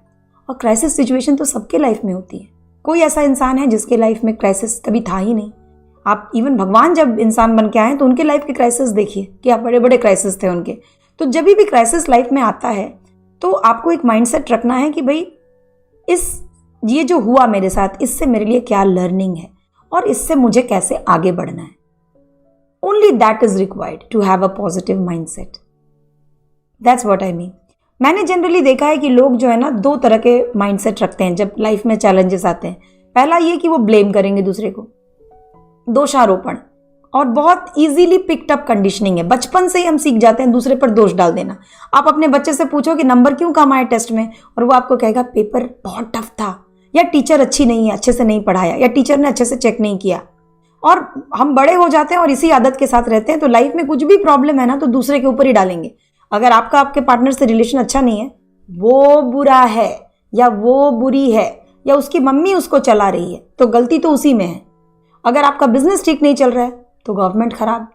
और क्राइसिस सिचुएशन तो सबके लाइफ में होती है। कोई ऐसा इंसान है जिसके लाइफ में क्राइसिस कभी था ही नहीं। आप इवन भगवान जब इंसान बन के आए तो उनके लाइफ के क्राइसिस देखिए, क्या बड़े बड़े क्राइसिस थे उनके। तो जब भी क्राइसिस लाइफ में आता है तो आपको एक माइंडसेट रखना है कि भाई ये जो हुआ मेरे साथ, इससे मेरे लिए क्या लर्निंग है और इससे मुझे कैसे आगे बढ़ना है। Only that is required to have a positive mindset. That's what I mean. मैंने जनरली देखा है कि लोग जो है ना दो तरह के माइंडसेट रखते हैं जब लाइफ में चैलेंजेस आते हैं। पहला ये कि वो ब्लेम करेंगे दूसरे को, दोषारोपण, और बहुत इजीली पिक्ड अप कंडीशनिंग है। बचपन से ही हम सीख जाते हैं दूसरे पर दोष डाल देना। आप अपने बच्चे से पूछो कि नंबर क्यों कम आए टेस्ट में, और वो आपको कहेगा पेपर बहुत टफ था, या टीचर अच्छी नहीं है, अच्छे से नहीं पढ़ाया, या टीचर ने अच्छे से चेक नहीं किया। और हम बड़े हो जाते हैं और इसी आदत के साथ रहते हैं, तो लाइफ में कुछ भी प्रॉब्लम है ना तो दूसरे के ऊपर ही डालेंगे। अगर आपका आपके पार्टनर से रिलेशन अच्छा नहीं है, वो बुरा है या वो बुरी है या उसकी मम्मी उसको चला रही है, तो गलती तो उसी में है। अगर आपका बिजनेस ठीक नहीं चल रहा है तो गवर्नमेंट खराब,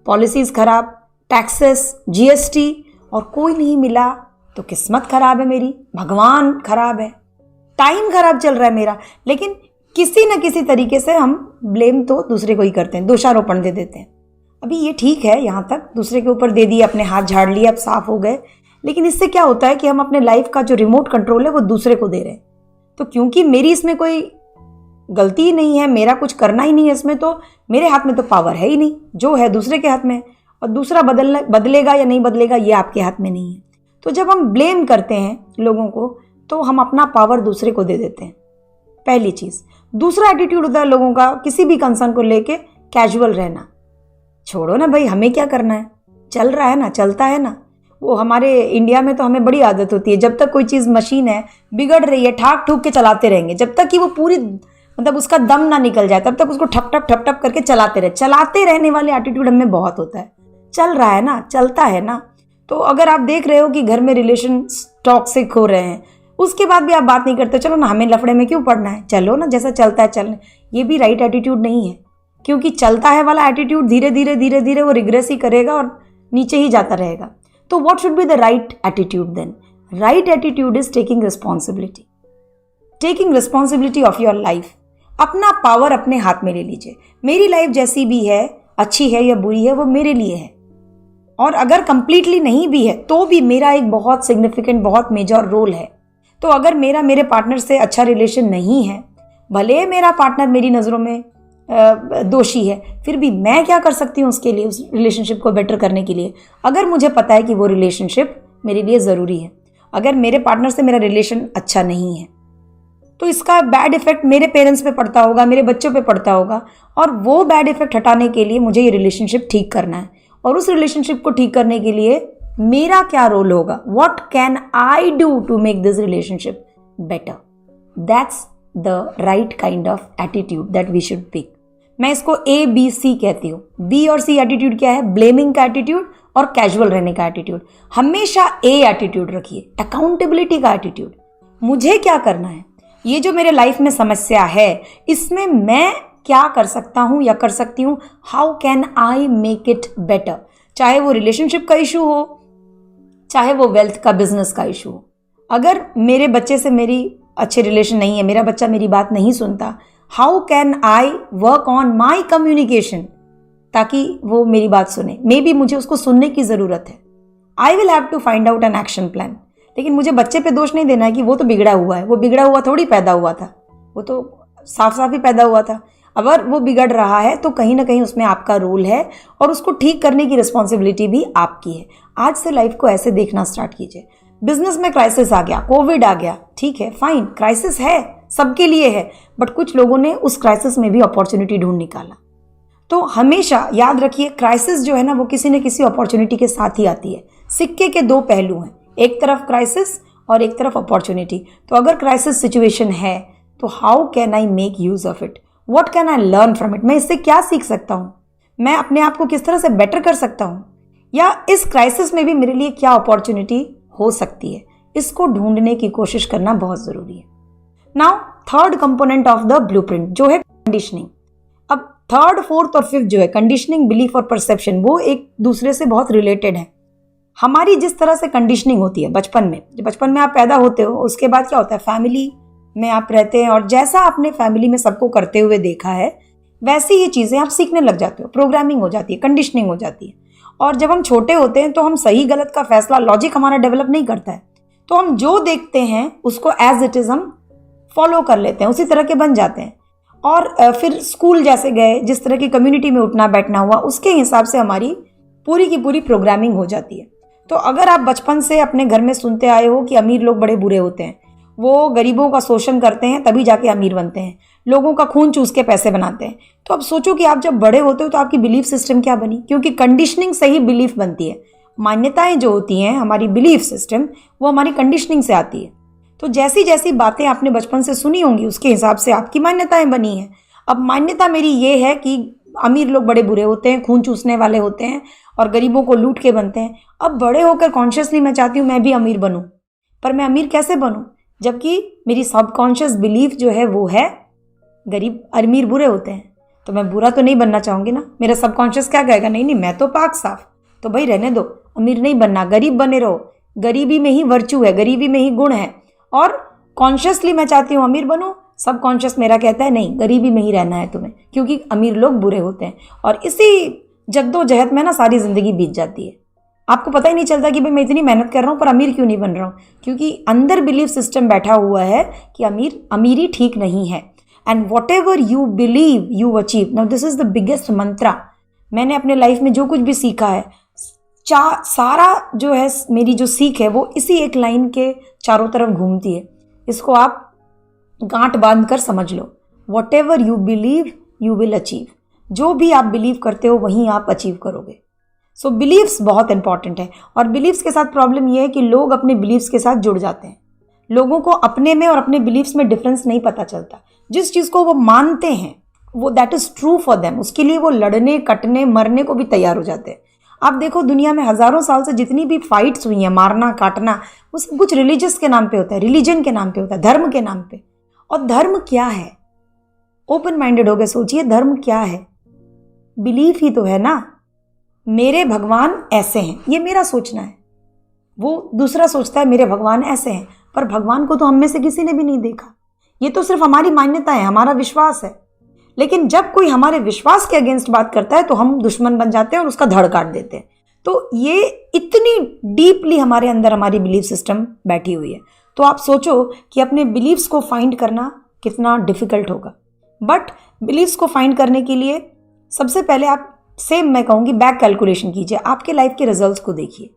पॉलिसीज खराब, टैक्सेस, जीएसटी, और कोई नहीं मिला तो किस्मत खराब है मेरी, भगवान खराब है, टाइम खराब चल रहा है मेरा। लेकिन किसी न किसी तरीके से हम ब्लेम तो दूसरे को ही करते हैं, दोषारोपण दे देते हैं। अभी ये ठीक है, यहाँ तक दूसरे के ऊपर दे दिए, अपने हाथ झाड़ लिए, अब साफ हो गए। लेकिन इससे क्या होता है कि हम अपने लाइफ का जो रिमोट कंट्रोल है वो दूसरे को दे रहे हैं। तो क्योंकि मेरी इसमें कोई गलती ही नहीं है, मेरा कुछ करना ही नहीं है इसमें, तो मेरे हाथ में तो पावर है ही नहीं, जो है दूसरे के हाथ में। और दूसरा बदलेगा या नहीं बदलेगा ये आपके हाथ में नहीं है। तो जब हम ब्लेम करते हैं लोगों को तो हम अपना पावर दूसरे को दे देते हैं, पहली चीज़। दूसरा एटीट्यूड होता है लोगों का किसी भी कंसर्न को लेके कैजुअल रहना। छोड़ो ना भाई, हमें क्या करना है, चल रहा है ना, चलता है ना। वो हमारे इंडिया में तो हमें बड़ी आदत होती है, जब तक कोई चीज़ मशीन है बिगड़ रही है ठाक ठूक के चलाते रहेंगे, जब तक कि वो पूरी मतलब उसका दम ना निकल जाए तब तक उसको ठप ठप करके चलाते रहे। चलाते रहने वाले एटीट्यूड हमें बहुत होता है। चल रहा है ना, चलता है ना। तो अगर आप देख रहे हो कि घर में रिलेशन टॉक्सिक हो रहे हैं, उसके बाद भी आप बात नहीं करते, चलो ना हमें लफड़े में क्यों पड़ना है, चलो ना जैसा चलता है चलने, ये भी राइट एटीट्यूड नहीं है। क्योंकि चलता है वाला एटीट्यूड धीरे धीरे वो रिग्रेस ही करेगा और नीचे ही जाता रहेगा। तो what should be the right attitude then? Right attitude is taking responsibility of your life. अपना पावर अपने हाथ में ले लीजिए। मेरी लाइफ जैसी भी है, अच्छी है या बुरी है, वो मेरे लिए है। और अगर कंप्लीटली नहीं भी है तो भी मेरा एक बहुत सिग्निफिकेंट, बहुत मेजर रोल है। तो अगर मेरे पार्टनर से अच्छा रिलेशन नहीं है, भले मेरा पार्टनर मेरी नज़रों में दोषी है, फिर भी मैं क्या कर सकती हूँ उसके लिए, उस रिलेशनशिप को बेटर करने के लिए, अगर मुझे पता है कि वो रिलेशनशिप मेरे लिए ज़रूरी है। अगर मेरे पार्टनर से मेरा रिलेशन अच्छा नहीं है तो इसका बैड इफेक्ट मेरे पेरेंट्स पे पड़ता होगा, मेरे बच्चों पे पड़ता होगा, और वो बैड इफेक्ट हटाने के लिए मुझे ये रिलेशनशिप ठीक करना है। और उस रिलेशनशिप को ठीक करने के लिए मेरा क्या रोल होगा, what can I do to make this relationship better? That's the right kind of attitude that we should pick. मैं इसको ABC कहती हूँ। B और C एटीट्यूड क्या है? ब्लेमिंग का एटीट्यूड और कैजुअल रहने का एटीट्यूड। हमेशा A एटीट्यूड रखिए, अकाउंटेबिलिटी का एटीट्यूड। मुझे क्या करना है, ये जो मेरे लाइफ में समस्या है इसमें मैं क्या कर सकता हूँ या कर सकती हूँ, how can I make it better? चाहे वो रिलेशनशिप का इशू हो, चाहे वो वेल्थ का, बिजनेस का इशू हो। अगर मेरे बच्चे से मेरी अच्छे रिलेशन नहीं है, मेरा बच्चा मेरी बात नहीं सुनता, how can I work on my communication ताकि वो मेरी बात सुने? मे बी मुझे उसको सुनने की ज़रूरत है। I will have to find out an action plan. लेकिन मुझे बच्चे पे दोष नहीं देना है कि वो तो बिगड़ा हुआ है। वो बिगड़ा हुआ थोड़ी पैदा हुआ था, वो तो साफ साफ ही पैदा हुआ था। अगर वो बिगड़ रहा है तो कहीं ना कहीं उसमें आपका रोल है और उसको ठीक करने की रिस्पॉन्सिबिलिटी भी आपकी है। आज से लाइफ को ऐसे देखना स्टार्ट कीजिए। बिजनेस में क्राइसिस आ गया, कोविड आ गया, ठीक है, फाइन, क्राइसिस है, सबके लिए है, बट कुछ लोगों ने उस क्राइसिस में भी अपॉर्चुनिटी ढूंढ निकाला। तो हमेशा याद रखिए, क्राइसिस जो है ना वो किसी न किसी अपॉर्चुनिटी के साथ ही आती है। सिक्के के दो पहलू हैं, एक तरफ क्राइसिस और एक तरफ अपॉर्चुनिटी। तो अगर क्राइसिस सिचुएशन है तो how can I make use of it, what can I learn from it? मैं इससे क्या सीख सकता हूँ, मैं अपने आप को किस तरह से बेटर कर सकता हूँ, या इस क्राइसिस में भी मेरे लिए क्या अपॉर्चुनिटी हो सकती है, इसको ढूंढने की कोशिश करना बहुत ज़रूरी है। Now third component of the blueprint जो है कंडीशनिंग। अब थर्ड, फोर्थ और फिफ्थ जो है कंडीशनिंग, बिलीफ और परसेप्शन, वो एक दूसरे से बहुत रिलेटेड है। हमारी जिस तरह से कंडीशनिंग होती है बचपन में आप पैदा होते हो, उसके बाद क्या होता है, फैमिली में आप रहते हैं और जैसा आपने फैमिली में सबको करते हुए देखा है वैसी ही चीज़ें आप सीखने लग जाते हो, प्रोग्रामिंग हो जाती है, कंडीशनिंग हो जाती है। और जब हम छोटे होते हैं तो हम सही गलत का फैसला, लॉजिक हमारा डेवलप नहीं करता है, तो हम जो देखते हैं उसको एज इट इज़ हम फॉलो कर लेते हैं, उसी तरह के बन जाते हैं। और फिर स्कूल जैसे गए, जिस तरह की कम्युनिटी में उठना बैठना हुआ, उसके हिसाब से हमारी पूरी की पूरी प्रोग्रामिंग हो जाती है। तो अगर आप बचपन से अपने घर में सुनते आए हो कि अमीर लोग बड़े बुरे होते हैं, वो गरीबों का शोषण करते हैं तभी जाके अमीर बनते हैं, लोगों का खून चूस के पैसे बनाते हैं, तो अब सोचो कि आप जब बड़े होते हो तो आपकी बिलीफ सिस्टम क्या बनी, क्योंकि कंडीशनिंग से ही बिलीफ बनती है। मान्यताएं जो होती हैं, हमारी बिलीफ सिस्टम, वो हमारी कंडीशनिंग से आती है। तो जैसी जैसी बातें आपने बचपन से सुनी होंगी उसके हिसाब से आपकी मान्यताएं बनी हैं। अब मान्यता मेरी ये है कि अमीर लोग बड़े बुरे होते हैं, खून चूसने वाले होते हैं और गरीबों को लूट के बनते हैं। अब बड़े होकर कॉन्शियसली मैं चाहती हूँ मैं भी अमीर बनूं, पर मैं अमीर कैसे बनूं जबकि मेरी सबकॉन्शियस बिलीफ जो है वो है गरीब अमीर बुरे होते हैं। तो मैं बुरा तो नहीं बनना चाहूँगी ना। मेरा सबकॉन्शियस क्या कहेगा, नहीं नहीं मैं तो पाक साफ, तो भाई रहने दो, अमीर नहीं बनना, गरीब बने रहो, गरीबी में ही वर्चू है, गरीबी में ही गुण है। और कॉन्शियसली मैं चाहती हूँ अमीर बनूं, सबकॉन्शियस मेरा कहता है नहीं गरीबी में ही रहना है तुम्हें, क्योंकि अमीर लोग बुरे होते हैं। और इसी जद्दोजहद में ना सारी ज़िंदगी बीत जाती है। आपको पता ही नहीं चलता कि भाई मैं इतनी मेहनत कर रहा हूँ पर अमीर क्यों नहीं बन रहा हूँ, क्योंकि अंदर बिलीफ सिस्टम बैठा हुआ है कि अमीरी ठीक नहीं है। And whatever you believe you achieve. Now this is the biggest mantra. मैंने अपने लाइफ में जो कुछ भी सीखा है, सारा जो है मेरी जो सीख है वो इसी एक लाइन के चारों तरफ घूमती है। इसको आप गांठ बांध कर समझ लो, whatever you believe you will achieve. जो भी आप बिलीव करते हो वहीं आप अचीव करोगे। सो बिलीव्स बहुत इंपॉर्टेंट है। और बिलीव्स के साथ प्रॉब्लम यह है कि लोग अपने बिलीव्स के साथ जुड़ जाते हैं। लोगों को अपने में और अपने बिलीव्स में डिफरेंस नहीं पता चलता। जिस चीज़ को वो मानते हैं वो that is true for them, उसके लिए वो लड़ने कटने मरने को भी तैयार हो जाते हैं। आप देखो दुनिया में हज़ारों साल से जितनी भी फाइट्स हुई हैं, मारना काटना, वो सब कुछ रिलीजियस के नाम पे होता है, रिलीजन के नाम पे होता है, धर्म के नाम पे। और धर्म क्या है? ओपन माइंडेड हो गए सोचिए, धर्म क्या है? बिलीफ ही तो है ना। मेरे भगवान ऐसे हैं, ये मेरा सोचना है। वो दूसरा सोचता है मेरे भगवान ऐसे हैं, पर भगवान को तो हम में से किसी ने भी नहीं देखा। ये तो सिर्फ हमारी मान्यता है, हमारा विश्वास है। लेकिन जब कोई हमारे विश्वास के अगेंस्ट बात करता है तो हम दुश्मन बन जाते हैं और उसका धड़ काट देते हैं। तो ये इतनी डीपली हमारे अंदर हमारी बिलीफ सिस्टम बैठी हुई है। तो आप सोचो कि अपने बिलीव्स को फाइंड करना कितना डिफिकल्ट होगा। बट बिलीव्स को फाइंड करने के लिए सबसे पहले आप सेम मैं कहूँगी बैक कैलकुलेशन कीजिए। आपके लाइफ के रिजल्ट्स को देखिए,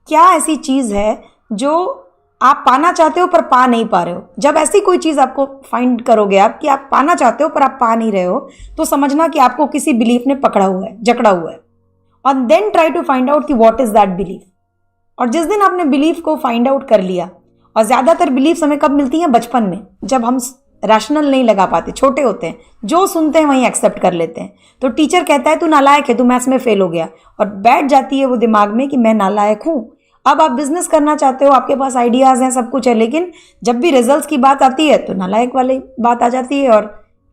क्या ऐसी चीज़ है जो आप पाना चाहते हो पर पा नहीं पा रहे हो। जब ऐसी कोई चीज़ आपको फाइंड करोगे आप कि आप पाना चाहते हो पर आप पा नहीं रहे हो, तो समझना कि आपको किसी बिलीफ ने पकड़ा हुआ है, जकड़ा हुआ है। और then try to find out कि व्हाट इज दैट बिलीफ। और जिस दिन आपने बिलीफ को फाइंड आउट कर लिया, और ज़्यादातर बिलीफ हमें कब मिलती हैं? बचपन में, जब हम रैशनल नहीं लगा पाते, छोटे होते हैं, जो सुनते हैं वहीं एक्सेप्ट कर लेते हैं। तो टीचर कहता है तू नालायक है, तू मैथ्स में फेल हो गया, और बैठ जाती है वो दिमाग में कि मैं नालायक हूँ। अब आप बिजनेस करना चाहते हो, आपके पास आइडियाज़ हैं, सब कुछ है, लेकिन जब भी रिजल्ट्स की बात आती है तो नालायक वाली बात आ जाती है और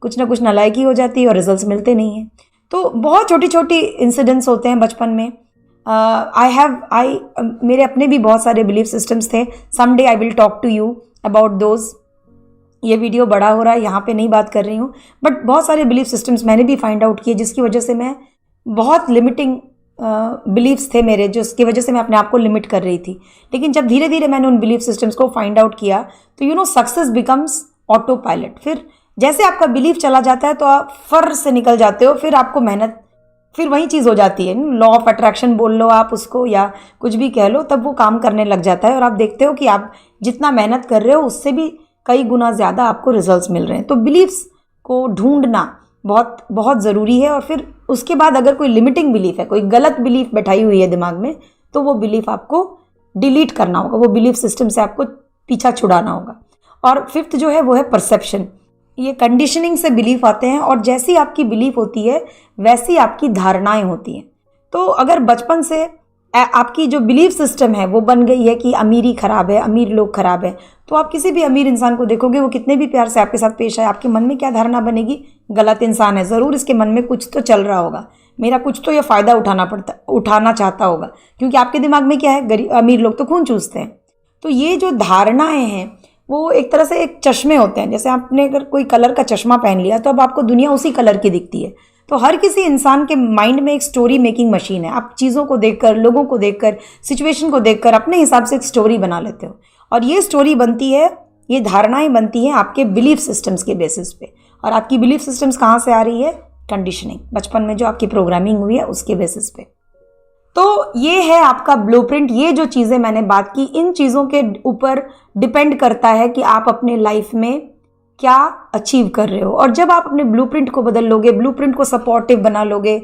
कुछ ना कुछ नालायकी हो जाती है और रिजल्ट्स मिलते नहीं हैं। तो बहुत छोटी छोटी इंसिडेंट्स होते हैं बचपन में। मेरे अपने भी बहुत सारे बिलीफ सिस्टम्स थे। Someday I will talk to you about those. ये वीडियो बड़ा हो रहा है, यहाँ पे नहीं बात कर रही हूँ, बट बहुत सारे बिलीफ सिस्टम्स मैंने भी फाइंड आउट किए जिसकी वजह से मैं बहुत लिमिटिंग बिलीव्स थे मेरे, जिसकी वजह से मैं अपने आप को लिमिट कर रही थी। लेकिन जब धीरे धीरे मैंने उन बिलीफ सिस्टम्स को फाइंड आउट किया तो सक्सेस बिकम्स ऑटो पायलट। फिर जैसे आपका बिलीफ चला जाता है तो आप फर से निकल जाते हो, फिर आपको मेहनत, फिर वही चीज़ हो जाती है। लॉ ऑफ अट्रैक्शन बोल लो आप उसको या कुछ भी कह लो, तब वो काम करने लग जाता है और आप देखते हो कि आप जितना मेहनत कर रहे हो उससे भी कई गुना ज़्यादा आपको रिजल्ट्स मिल रहे हैं। तो बिलीव्स को ढूंढना बहुत बहुत ज़रूरी है। और फिर उसके बाद अगर कोई लिमिटिंग बिलीफ है, कोई गलत बिलीफ बैठाई हुई है दिमाग में, तो वो बिलीफ आपको डिलीट करना होगा, वो बिलीफ सिस्टम से आपको पीछा छुड़ाना होगा। और फिफ्थ जो है वो है परसेप्शन। ये कंडीशनिंग से बिलीफ आते हैं और जैसी आपकी बिलीफ होती है वैसी आपकी धारणाएं होती हैं। तो अगर बचपन से आपकी जो बिलीफ सिस्टम है वो बन गई है कि अमीरी खराब है, अमीर लोग खराब है, तो आप किसी भी अमीर इंसान को देखोगे वो कितने भी प्यार से आपके साथ पेश आए, आपके मन में क्या धारणा बनेगी? गलत इंसान है, ज़रूर इसके मन में कुछ तो चल रहा होगा, मेरा कुछ तो ये फ़ायदा उठाना चाहता होगा, क्योंकि आपके दिमाग में क्या है? अमीर लोग तो खून चूसते हैं। तो ये जो धारणाएं हैं वो एक तरह से एक चश्मे होते हैं। जैसे आपने अगर कोई कलर का चश्मा पहन लिया तो अब आपको दुनिया उसी कलर की दिखती है। तो हर किसी इंसान के माइंड में एक स्टोरी मेकिंग मशीन है। आप चीज़ों को देखकर, लोगों को देखकर, सिचुएशन को देखकर अपने हिसाब से एक स्टोरी बना लेते हो, और ये स्टोरी बनती है, ये धारणाएं बनती हैं आपके बिलीफ सिस्टम्स के बेसिस पे। और आपकी बिलीफ सिस्टम्स कहाँ से आ रही है? कंडीशनिंग, बचपन में जो आपकी प्रोग्रामिंग हुई है उसके बेसिस पे। तो ये है आपका ब्लूप्रिंट। ये जो चीज़ें मैंने बात की, इन चीज़ों के ऊपर डिपेंड करता है कि आप अपने लाइफ में क्या अचीव कर रहे हो। और जब आप अपने ब्लूप्रिंट को बदल लोगे, ब्लूप्रिंट को सपोर्टिव बना लोगे,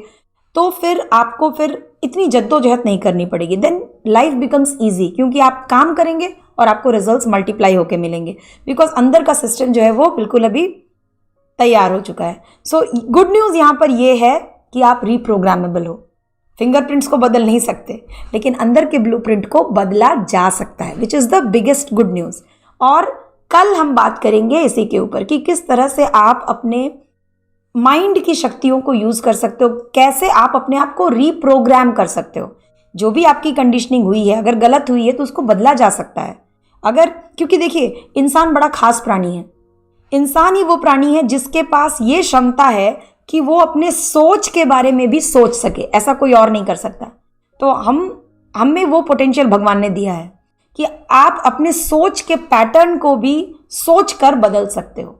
तो फिर आपको फिर इतनी जद्दोजहद नहीं करनी पड़ेगी। देन लाइफ बिकम्स ईजी, क्योंकि आप काम करेंगे और आपको रिजल्ट्स मल्टीप्लाई होके मिलेंगे, बिकॉज अंदर का सिस्टम जो है वो बिल्कुल अभी तैयार हो चुका है। सो गुड न्यूज़ यहाँ पर ये है कि आप रीप्रोग्रामेबल हो। फिंगरप्रिंट्स को बदल नहीं सकते, लेकिन अंदर के ब्लूप्रिंट को बदला जा सकता है, which is the biggest good news. और कल हम बात करेंगे इसी के ऊपर कि किस तरह से आप अपने माइंड की शक्तियों को यूज़ कर सकते हो, कैसे आप अपने आप को रीप्रोग्राम कर सकते हो। जो भी आपकी कंडीशनिंग हुई है, अगर गलत हुई है तो उसको बदला जा सकता है। अगर, क्योंकि देखिए, इंसान बड़ा खास प्राणी है। इंसान ही वो प्राणी है जिसके पास ये क्षमता है कि वो अपने सोच के बारे में भी सोच सके, ऐसा कोई और नहीं कर सकता। तो हम में वो पोटेंशियल भगवान ने दिया है कि आप अपने सोच के पैटर्न को भी सोच कर बदल सकते हो।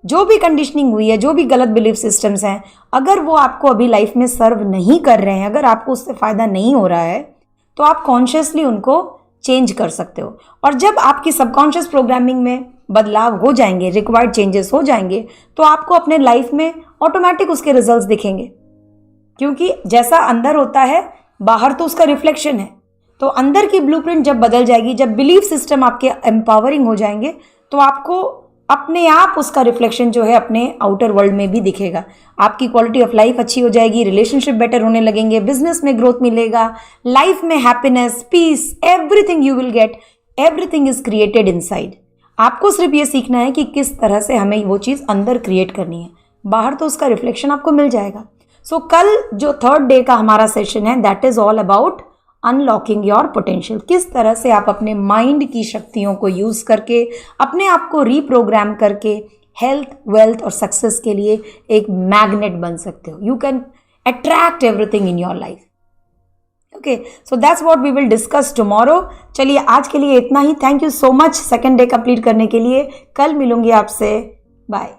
जो भी कंडीशनिंग हुई है, जो भी गलत बिलीफ सिस्टम्स हैं, अगर वो आपको अभी लाइफ में सर्व नहीं कर रहे हैं, अगर आपको उससे फ़ायदा नहीं हो रहा है, तो आप कॉन्शियसली उनको चेंज कर सकते हो। और जब आपकी सबकॉन्शियस प्रोग्रामिंग में बदलाव हो जाएंगे, रिक्वायर्ड चेंजेस हो जाएंगे, तो आपको अपने लाइफ में ऑटोमेटिक उसके रिजल्ट्स दिखेंगे, क्योंकि जैसा अंदर होता है बाहर तो उसका रिफ्लेक्शन है। तो अंदर की ब्लूप्रिंट जब बदल जाएगी, जब बिलीफ सिस्टम आपके एम्पावरिंग हो जाएंगे, तो आपको अपने आप उसका रिफ्लेक्शन जो है अपने आउटर वर्ल्ड में भी दिखेगा। आपकी क्वालिटी ऑफ लाइफ अच्छी हो जाएगी, रिलेशनशिप बेटर होने लगेंगे, बिजनेस में ग्रोथ मिलेगा, लाइफ में happiness, peace, everything you will get, everything is created inside. आपको सिर्फ ये सीखना है कि किस तरह से हमें वो चीज़ अंदर क्रिएट करनी है, बाहर तो उसका रिफ्लेक्शन आपको मिल जाएगा। सो कल जो 3rd डे का हमारा सेशन है, that is all about unlocking your potential. किस तरह से आप अपने माइंड की शक्तियों को यूज़ करके अपने आप को रीप्रोग्राम करके हेल्थ, वेल्थ और सक्सेस के लिए एक मैग्नेट बन सकते हो। You can attract everything in your life. Okay, so that's what we will discuss tomorrow. चलिए, आज के लिए इतना ही। Thank you so much 2nd day complete करने के लिए। कल मिलूंगी आपसे। बाय।